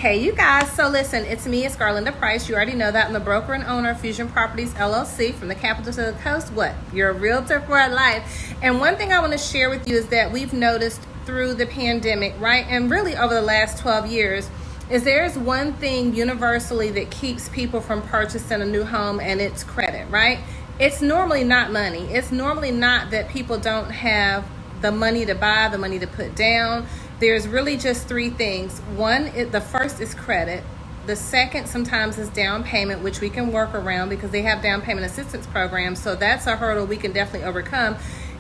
Hey you guys, so listen, it's me, it's Garlinda Price. You already know that. I'm the broker and owner of Fusion Properties LLC from the capital to the coast. What? You're a realtor for life. And one thing I want to share with you is that we've noticed through the pandemic, right, and really over the last 12 years, is there's one thing universally that keeps people from purchasing a new home, and it's credit, right? It's normally not money. It's normally not that people don't have the money to buy, the money to put down. There's really just three things. One, the first is credit. The second sometimes is down payment, which we can work around because they have down payment assistance programs. So that's a hurdle we can definitely overcome.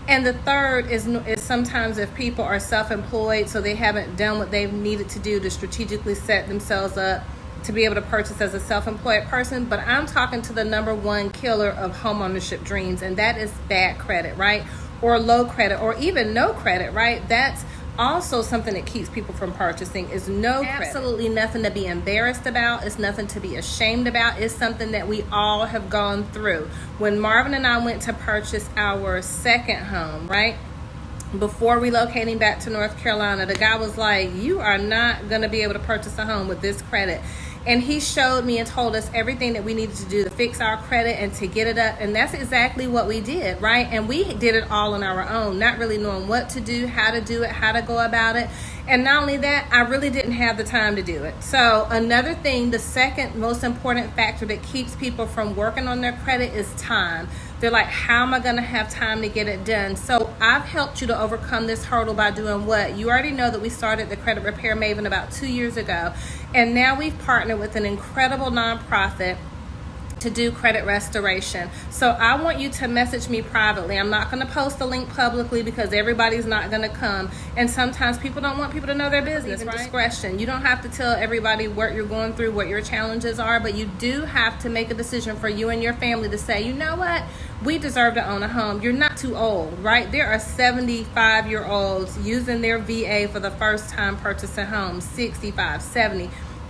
And the third is sometimes if people are self-employed, so they haven't done what they've needed to do to strategically set themselves up to be able to purchase as a self-employed person. But I'm talking to the number one killer of homeownership dreams, and that is bad credit, right? Or low credit, or even no credit, right? That's also something that keeps people from purchasing is no credit. Absolutely nothing to be embarrassed about. It's nothing to be ashamed about. It's something that we all have gone through. When Marvin and I went to purchase our second home, right? Before relocating back to North Carolina, the guy was like, you are not going to be able to purchase a home with this credit. And he showed me and told us everything that we needed to do to fix our credit and to get it up. And that's exactly what we did, right? And we did it all on our own, not really knowing what to do, how to do it, how to go about it. And not only that, I really didn't have the time to do it. So another thing, the second most important factor that keeps people from working on their credit is time. They're like, how am I going to have time to get it done? So I've helped you to overcome this hurdle by doing what? You already know that we started the Credit Repair Maven about 2 years ago. And now we've partnered with an incredible nonprofit to do credit restoration. So I want you to message me privately. I'm not going to post the link publicly because everybody's not going to come. And sometimes people don't want people to know their business, right? Discretion. You don't have to tell everybody what you're going through, what your challenges are, but you do have to make a decision for you and your family to say, you know what? We deserve to own a home. You're not too old, right? There are 75-year-olds using their VA for the first time purchasing homes, 65, 70.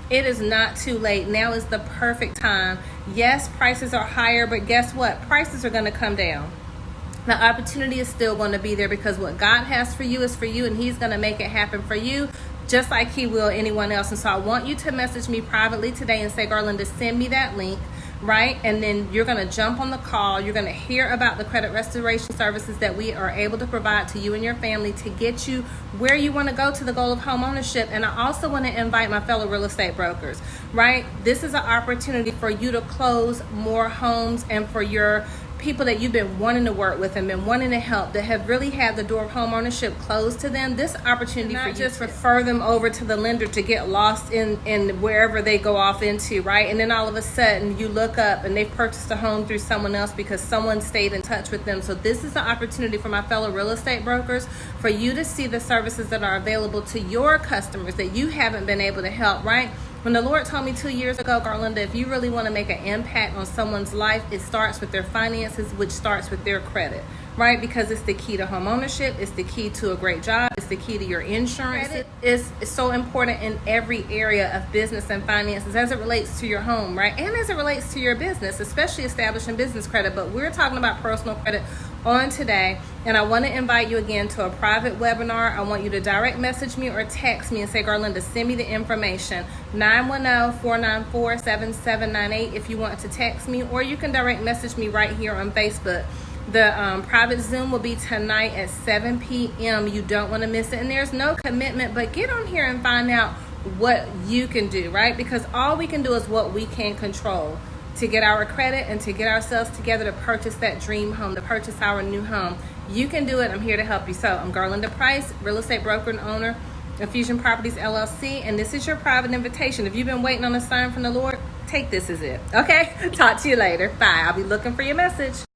It is not too late. Now is the perfect time. Yes, prices are higher, but guess what? Prices are going to come down. The opportunity is still going to be there because what God has for you is for you, and He's going to make it happen for you just like He will anyone else. And so I want you to message me privately today and say, Garlinda, send me that link. Right? And then you're going to jump on the call. You're going to hear about the credit restoration services that we are able to provide to you and your family to get you where you want to go to the goal of home ownership. And I also want to invite my fellow real estate brokers, right? This is an opportunity for you to close more homes and for your people that you've been wanting to work with and been wanting to help that have really had the door of home ownership closed to them. This opportunity not for you just refer them over to the lender to get lost in wherever they go off into, right? And then all of a sudden you look up and they've purchased a home through someone else because someone stayed in touch with them. So this is an opportunity for my fellow real estate brokers for you to see the services that are available to your customers that you haven't been able to help, right? When the Lord told me 2 years ago, Garlinda, if you really want to make an impact on someone's life, it starts with their finances, which starts with their credit, right? Because it's the key to home ownership. It's the key to a great job. It's the key to your insurance. Credit is so important in every area of business and finances as it relates to your home, right? And as it relates to your business, especially establishing business credit. But we're talking about personal credit on today, and I want to invite you again to a private webinar. I want you to direct message me or text me and say, Garlinda, send me the information, 910-494-7798 if you want to text me, or you can direct message me right here on Facebook. The private Zoom will be tonight at 7 p.m. You don't want to miss it, and there's no commitment, but get on here and find out what you can do, right? Because all we can do is what we can control to get our credit and to get ourselves together to purchase that dream home, to purchase our new home. You can do it. I'm here to help you. So I'm Garlinda Price, real estate broker and owner of Fusion Properties LLC, and this is your private invitation. If you've been waiting on a sign from the Lord, take this as it. Okay? Talk to you later. Bye. I'll be looking for your message.